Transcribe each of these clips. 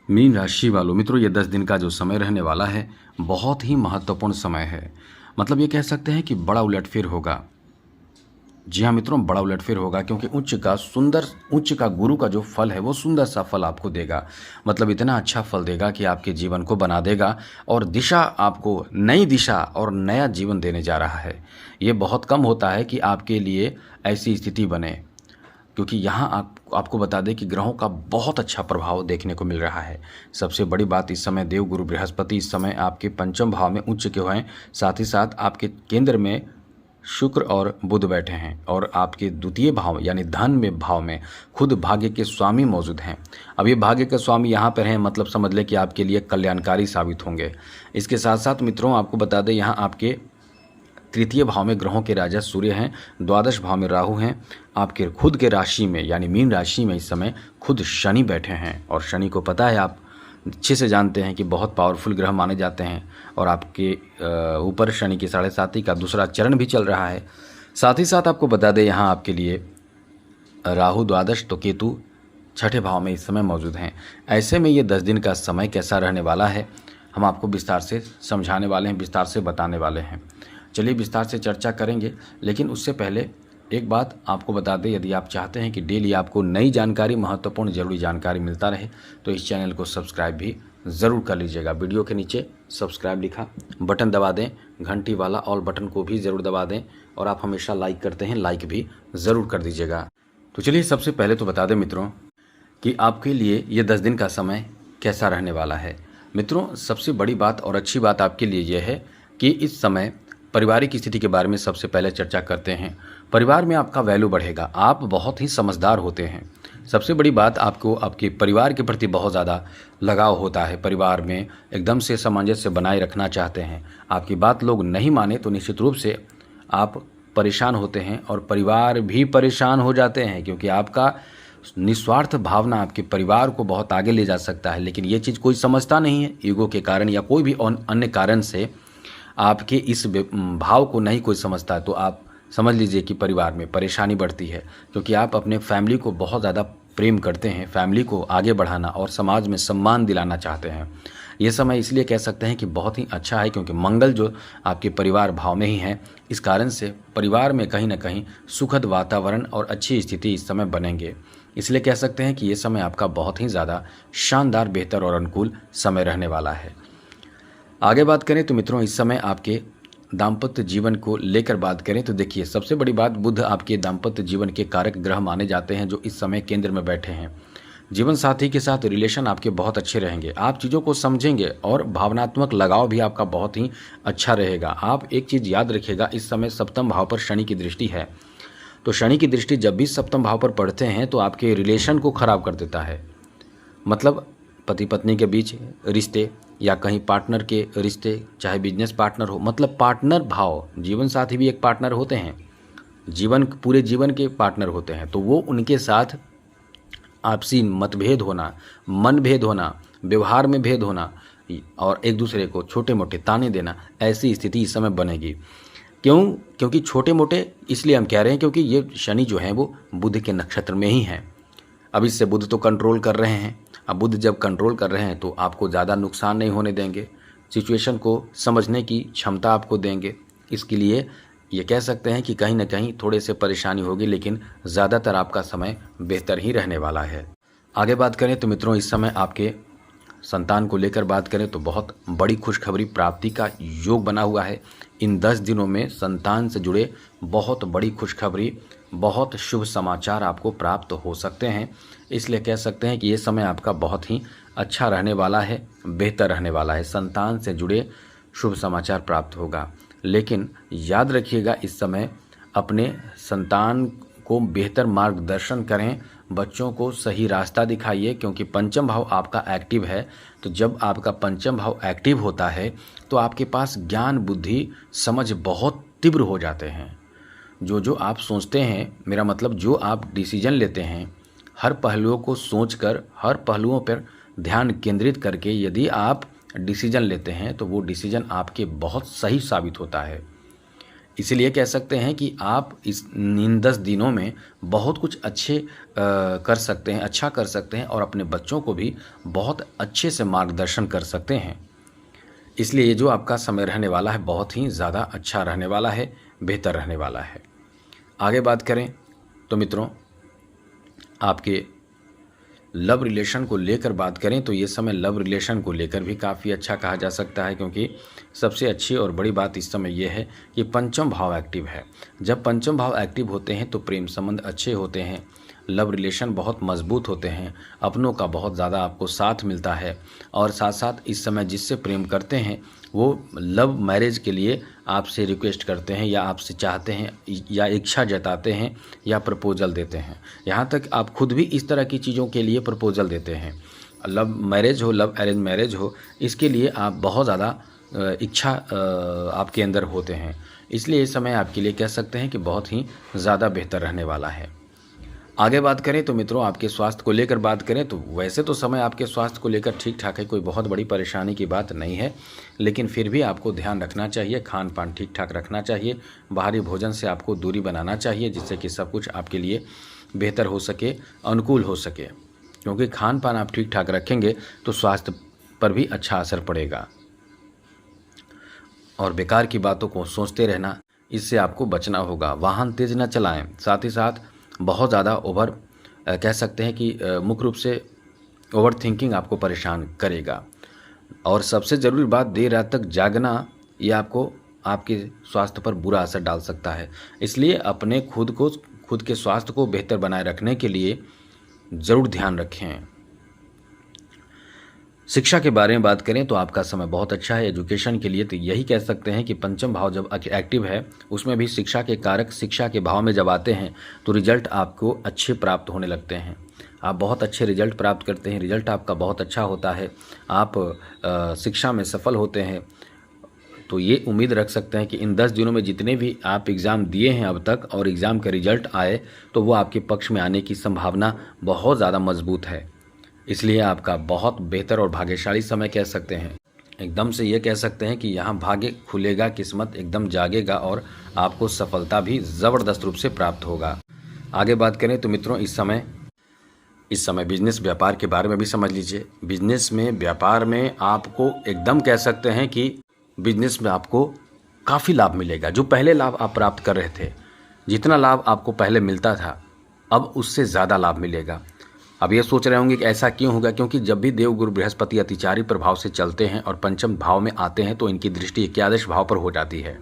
Mean राशि वालों मित्रों, ये 10 दिन का जो समय रहने वाला है बहुत ही महत्वपूर्ण समय है। मतलब ये कह सकते हैं कि बड़ा उलटफेर होगा। जी हाँ मित्रों, बड़ा उलटफेर होगा क्योंकि उच्च का गुरु का जो फल है वो सुंदर सा फल आपको देगा। मतलब इतना अच्छा फल देगा कि आपके जीवन को बना देगा और दिशा आपको नई दिशा और नया जीवन देने जा रहा है। ये बहुत कम होता है कि आपके लिए ऐसी स्थिति बने, क्योंकि यहाँ आपको बता दें कि ग्रहों का बहुत अच्छा प्रभाव देखने को मिल रहा है। सबसे बड़ी बात, इस समय देवगुरु बृहस्पति इस समय आपके पंचम भाव में उच्च के हुए हैं। साथ ही साथ आपके केंद्र में शुक्र और बुध बैठे हैं और आपके द्वितीय भाव यानी धन में भाव में खुद भाग्य के स्वामी मौजूद हैं। अब ये भाग्य के स्वामी यहाँ पर हैं, मतलब समझ लें कि आपके लिए कल्याणकारी साबित होंगे। इसके साथ साथ मित्रों आपको बता दें, यहाँ आपके तृतीय भाव में ग्रहों के राजा सूर्य हैं, द्वादश भाव में राहु हैं, आपके खुद के राशि में यानी मीन राशि में इस समय खुद शनि बैठे हैं। और शनि को पता है, आप अच्छे से जानते हैं कि बहुत पावरफुल ग्रह माने जाते हैं और आपके ऊपर शनि की 7.5 का दूसरा चरण भी चल रहा है। साथ ही साथ आपको बता दें, यहाँ आपके लिए राहु द्वादश तो केतु छठे भाव में इस समय मौजूद हैं। ऐसे में ये 10 दिन का समय कैसा रहने वाला है हम आपको विस्तार से समझाने वाले हैं, विस्तार से बताने वाले हैं। चलिए विस्तार से चर्चा करेंगे, लेकिन उससे पहले एक बात आपको बता दें, यदि आप चाहते हैं कि डेली आपको नई जानकारी, महत्वपूर्ण जरूरी जानकारी मिलता रहे तो इस चैनल को सब्सक्राइब भी ज़रूर कर लीजिएगा। वीडियो के नीचे सब्सक्राइब लिखा बटन दबा दें, घंटी वाला ऑल बटन को भी ज़रूर दबा दें और आप हमेशा लाइक करते हैं, लाइक भी ज़रूर कर दीजिएगा। तो चलिए सबसे पहले तो बता दें मित्रों कि आपके लिए ये 10 दिन का समय कैसा रहने वाला है। मित्रों सबसे बड़ी बात और अच्छी बात आपके लिए यह है कि इस समय पारिवारिक स्थिति के बारे में सबसे पहले चर्चा करते हैं। परिवार में आपका वैल्यू बढ़ेगा, आप बहुत ही समझदार होते हैं। सबसे बड़ी बात, आपको आपके परिवार के प्रति बहुत ज़्यादा लगाव होता है। परिवार में एकदम से सामंजस्य बनाए रखना चाहते हैं। आपकी बात लोग नहीं माने तो निश्चित रूप से आप परेशान होते हैं और परिवार भी परेशान हो जाते हैं, क्योंकि आपका निस्वार्थ भावना आपके परिवार को बहुत आगे ले जा सकता है। लेकिन ये चीज़ कोई समझता नहीं है, ईगो के कारण या कोई भी अन्य कारण से आपके इस भाव को नहीं कोई समझता, तो आप समझ लीजिए कि परिवार में परेशानी बढ़ती है, क्योंकि आप अपने फैमिली को बहुत ज़्यादा प्रेम करते हैं, फैमिली को आगे बढ़ाना और समाज में सम्मान दिलाना चाहते हैं। ये समय इसलिए कह सकते हैं कि बहुत ही अच्छा है, क्योंकि मंगल जो आपके परिवार भाव में ही है, इस कारण से परिवार में कहीं ना कहीं सुखद वातावरण और अच्छी स्थिति इस समय बनेंगे। इसलिए कह सकते हैं कि ये समय आपका बहुत ही ज़्यादा शानदार, बेहतर और अनुकूल समय रहने वाला है। आगे बात करें तो मित्रों, इस समय आपके दाम्पत्य जीवन को लेकर बात करें तो देखिए, सबसे बड़ी बात, बुध आपके दाम्पत्य जीवन के कारक ग्रह माने जाते हैं, जो इस समय केंद्र में बैठे हैं। जीवन साथी के साथ रिलेशन आपके बहुत अच्छे रहेंगे, आप चीज़ों को समझेंगे और भावनात्मक लगाव भी आपका बहुत ही अच्छा रहेगा। आप एक चीज़ याद रखिएगा, इस समय सप्तम भाव पर शनि की दृष्टि है, तो शनि की दृष्टि जब भी सप्तम भाव पर पड़ते हैं तो आपके रिलेशन को ख़राब कर देता है। मतलब पति पत्नी के बीच रिश्ते या कहीं पार्टनर के रिश्ते, चाहे बिजनेस पार्टनर हो, मतलब पार्टनर भाव, जीवन साथी भी एक पार्टनर होते हैं, पूरे जीवन के पार्टनर होते हैं, तो वो उनके साथ आपसी मतभेद होना, मनभेद होना, व्यवहार में भेद होना और एक दूसरे को छोटे मोटे ताने देना, ऐसी स्थिति इस समय बनेगी। क्योंकि छोटे मोटे इसलिए हम कह रहे हैं क्योंकि ये शनि जो है वो बुध के नक्षत्र में ही है। अब इससे बुध तो कंट्रोल कर रहे हैं, अब बुध जब कंट्रोल कर रहे हैं तो आपको ज़्यादा नुकसान नहीं होने देंगे, सिचुएशन को समझने की क्षमता आपको देंगे। इसके लिए ये कह सकते हैं कि कहीं ना कहीं थोड़े से परेशानी होगी, लेकिन ज़्यादातर आपका समय बेहतर ही रहने वाला है। आगे बात करें तो मित्रों, इस समय आपके संतान को लेकर बात करें तो बहुत बड़ी खुशखबरी प्राप्ति का योग बना हुआ है। इन 10 दिनों में संतान से जुड़े बहुत बड़ी खुशखबरी, बहुत शुभ समाचार आपको प्राप्त हो सकते हैं। इसलिए कह सकते हैं कि ये समय आपका बहुत ही अच्छा रहने वाला है, बेहतर रहने वाला है। संतान से जुड़े शुभ समाचार प्राप्त होगा, लेकिन याद रखिएगा इस समय अपने संतान को बेहतर मार्गदर्शन करें, बच्चों को सही रास्ता दिखाइए, क्योंकि पंचम भाव आपका एक्टिव है। तो जब आपका पंचम भाव एक्टिव होता है तो आपके पास ज्ञान, बुद्धि, समझ बहुत तीव्र हो जाते हैं। जो आप सोचते हैं, मेरा मतलब जो आप डिसीजन लेते हैं, हर पहलुओं को सोचकर, हर पहलुओं पर ध्यान केंद्रित करके यदि आप डिसीजन लेते हैं तो वो डिसीजन आपके बहुत सही साबित होता है। इसीलिए कह सकते हैं कि आप इन 10 दिनों में बहुत कुछ अच्छे कर सकते हैं, अच्छा कर सकते हैं और अपने बच्चों को भी बहुत अच्छे से मार्गदर्शन कर सकते हैं। इसलिए ये जो आपका समय रहने वाला है बहुत ही ज़्यादा अच्छा रहने वाला है, बेहतर रहने वाला है। आगे बात करें तो मित्रों, आपके लव रिलेशन को लेकर बात करें तो ये समय लव रिलेशन को लेकर भी काफ़ी अच्छा कहा जा सकता है, क्योंकि सबसे अच्छी और बड़ी बात इस समय ये है कि पंचम भाव एक्टिव है। जब पंचम भाव एक्टिव होते हैं तो प्रेम संबंध अच्छे होते हैं, लव रिलेशन बहुत मजबूत होते हैं, अपनों का बहुत ज़्यादा आपको साथ मिलता है और साथ साथ इस समय जिससे प्रेम करते हैं वो लव मैरिज के लिए आपसे रिक्वेस्ट करते हैं या आपसे चाहते हैं या इच्छा जताते हैं या प्रपोजल देते हैं। यहाँ तक आप खुद भी इस तरह की चीज़ों के लिए प्रपोजल देते हैं। लव मैरिज हो, लव अरेंज मैरिज हो, इसके लिए आप बहुत ज़्यादा इच्छा आपके अंदर होते हैं। इसलिए इस समय आपके लिए कह सकते हैं कि बहुत ही ज़्यादा बेहतर रहने वाला है। आगे बात करें तो मित्रों, आपके स्वास्थ्य को लेकर बात करें तो वैसे तो समय आपके स्वास्थ्य को लेकर ठीक ठाक है, कोई बहुत बड़ी परेशानी की बात नहीं है, लेकिन फिर भी आपको ध्यान रखना चाहिए, खान पान ठीक ठाक रखना चाहिए, बाहरी भोजन से आपको दूरी बनाना चाहिए जिससे कि सब कुछ आपके लिए बेहतर हो सके, अनुकूल हो सके। क्योंकि खान पान आप ठीक ठाक रखेंगे तो स्वास्थ्य पर भी अच्छा असर पड़ेगा। और बेकार की बातों को सोचते रहना, इससे आपको बचना होगा। वाहन तेज़ न चलाएं, साथ ही साथ बहुत ज़्यादा कह सकते हैं कि मुख्य रूप से ओवर थिंकिंग आपको परेशान करेगा। और सबसे ज़रूरी बात, देर रात तक जागना ये आपको आपके स्वास्थ्य पर बुरा असर डाल सकता है। इसलिए अपने खुद के स्वास्थ्य को बेहतर बनाए रखने के लिए ज़रूर ध्यान रखें। शिक्षा के बारे में बात करें तो आपका समय बहुत अच्छा है एजुकेशन के लिए। तो यही कह सकते हैं कि पंचम भाव जब एक्टिव है उसमें भी शिक्षा के कारक शिक्षा के भाव में जब आते हैं तो रिजल्ट आपको अच्छे प्राप्त होने लगते हैं। आप बहुत अच्छे रिजल्ट प्राप्त करते हैं, रिजल्ट आपका बहुत अच्छा होता है, आप शिक्षा में सफल होते हैं। तो ये उम्मीद रख सकते हैं कि इन 10 दिनों में जितने भी आप एग्ज़ाम दिए हैं अब तक और एग्ज़ाम का रिजल्ट आए तो वो आपके पक्ष में आने की संभावना बहुत ज़्यादा मजबूत है। इसलिए आपका बहुत बेहतर और भाग्यशाली समय कह सकते हैं। एकदम से ये कह सकते हैं कि यहाँ भाग्य खुलेगा, किस्मत एकदम जागेगा और आपको सफलता भी ज़बरदस्त रूप से प्राप्त होगा। आगे बात करें तो मित्रों, इस समय बिजनेस व्यापार के बारे में भी समझ लीजिए। बिजनेस में, व्यापार में आपको एकदम कह सकते हैं कि बिजनेस में आपको काफ़ी लाभ मिलेगा। जो पहले लाभ आप प्राप्त कर रहे थे, जितना लाभ आपको पहले मिलता था, अब उससे ज़्यादा लाभ मिलेगा। अब ये सोच रहे होंगे कि ऐसा क्यों होगा, क्योंकि जब भी देवगुरु बृहस्पति अतिचारी प्रभाव से चलते हैं और पंचम भाव में आते हैं तो इनकी दृष्टि एकादश भाव पर हो जाती है।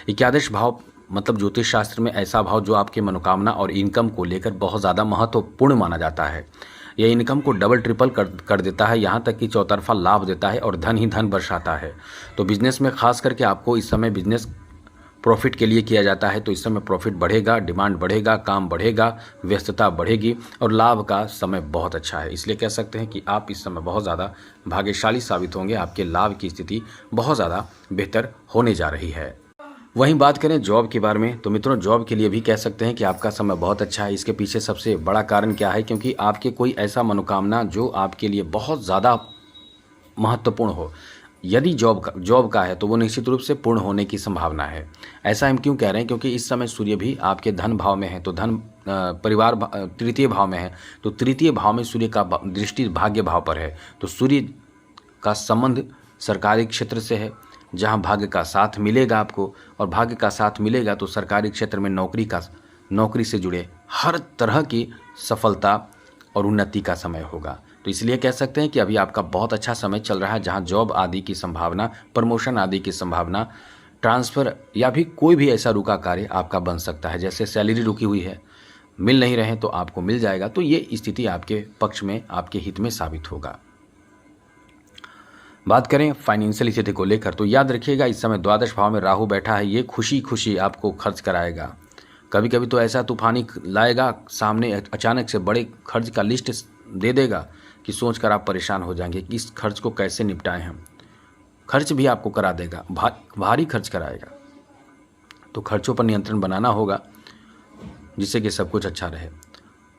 एकादश भाव मतलब ज्योतिष शास्त्र में ऐसा भाव जो आपके मनोकामना और इनकम को लेकर बहुत ज़्यादा महत्वपूर्ण माना जाता है। यह इनकम को डबल ट्रिपल कर देता है, यहाँ तक कि चौतरफा लाभ देता है और धन ही धन बरसाता है। तो बिजनेस में खास करके आपको इस समय बिजनेस प्रॉफिट के लिए किया जाता है, तो इस समय प्रॉफिट बढ़ेगा, डिमांड बढ़ेगा, काम बढ़ेगा, व्यस्तता बढ़ेगी और लाभ का समय बहुत अच्छा है। इसलिए कह सकते हैं कि आप इस समय बहुत ज़्यादा भाग्यशाली साबित होंगे, आपके लाभ की स्थिति बहुत ज़्यादा बेहतर होने जा रही है। वहीं बात करें जॉब के बारे में तो मित्रों, जॉब के लिए भी कह सकते हैं कि आपका समय बहुत अच्छा है। इसके पीछे सबसे बड़ा कारण क्या है, क्योंकि आपके कोई ऐसा मनोकामना जो आपके लिए बहुत ज़्यादा महत्वपूर्ण हो, यदि जॉब का है तो वो निश्चित रूप से पूर्ण होने की संभावना है। ऐसा हम क्यों कह रहे हैं, क्योंकि इस समय सूर्य भी आपके धन भाव में है, तो धन परिवार तृतीय भाव में है, तो तृतीय भाव में सूर्य का दृष्टि भाग्य भाव पर है। तो सूर्य का संबंध सरकारी क्षेत्र से है, जहां भाग्य का साथ मिलेगा आपको, और भाग्य का साथ मिलेगा तो सरकारी क्षेत्र में नौकरी से जुड़े हर तरह की सफलता और उन्नति का समय होगा। तो इसलिए कह सकते हैं कि अभी आपका बहुत अच्छा समय चल रहा है, जहां जॉब आदि की संभावना, प्रमोशन आदि की संभावना, ट्रांसफ़र या भी कोई भी ऐसा रुका कार्य आपका बन सकता है। जैसे सैलरी रुकी हुई है, मिल नहीं रहे तो आपको मिल जाएगा। तो ये स्थिति आपके पक्ष में, आपके हित में साबित होगा। बात करें फाइनेंशियल स्थिति को लेकर तो याद रखिएगा, इस समय द्वादश भाव में राहु बैठा है, ये खुशी आपको खर्च कराएगा। कभी कभी तो ऐसा तूफानी लाएगा सामने, अचानक से बड़े खर्च का लिस्ट दे देगा कि सोचकर आप परेशान हो जाएंगे कि इस खर्च को कैसे निपटाएं हम। खर्च भी आपको करा देगा, भारी खर्च कराएगा। तो खर्चों पर नियंत्रण बनाना होगा जिससे कि सब कुछ अच्छा रहे।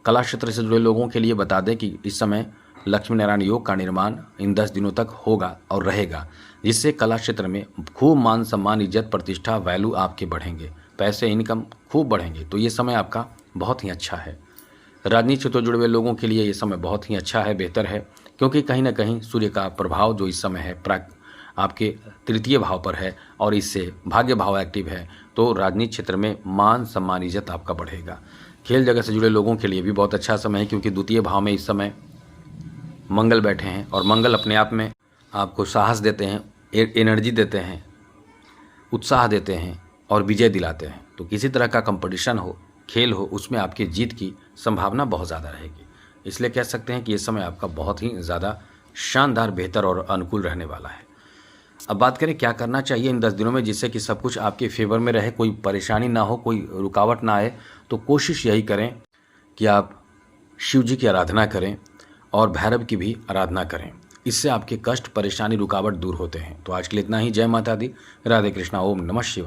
कला क्षेत्र से जुड़े लोगों के लिए बता दें कि इस समय लक्ष्मी नारायण योग का निर्माण इन 10 दिनों तक होगा और रहेगा, जिससे कला क्षेत्र में खूब मान सम्मान, इज्जत, प्रतिष्ठा, वैल्यू आपके बढ़ेंगे, पैसे, इनकम खूब बढ़ेंगे। तो ये समय आपका बहुत ही अच्छा है। राजनीति से तो जुड़े हुए लोगों के लिए ये समय बहुत ही अच्छा है, बेहतर है, क्योंकि कहीं ना कहीं सूर्य का प्रभाव जो इस समय है आपके तृतीय भाव पर है और इससे भाग्य भाव एक्टिव है। तो राजनीति क्षेत्र में मान सम्मान, इज्जत आपका बढ़ेगा। खेल जगत से जुड़े लोगों के लिए भी बहुत अच्छा समय है, क्योंकि द्वितीय भाव में इस समय मंगल बैठे हैं और मंगल अपने आप में आपको साहस देते हैं, एनर्जी देते हैं, उत्साह देते हैं और विजय दिलाते हैं। तो किसी तरह का कंपटीशन हो, खेल हो, उसमें आपकी जीत की संभावना बहुत ज़्यादा रहेगी। इसलिए कह सकते हैं कि ये समय आपका बहुत ही ज़्यादा शानदार, बेहतर और अनुकूल रहने वाला है। अब बात करें क्या करना चाहिए इन 10 दिनों में जिससे कि सब कुछ आपके फेवर में रहे, कोई परेशानी ना हो, कोई रुकावट ना आए। तो कोशिश यही करें कि आप शिव जी की आराधना करें और भैरव की भी आराधना करें। इससे आपके कष्ट, परेशानी, रुकावट दूर होते हैं। तो आज के लिए इतना ही। जय माता दी, राधे कृष्णा, ओम नमः शिवाय।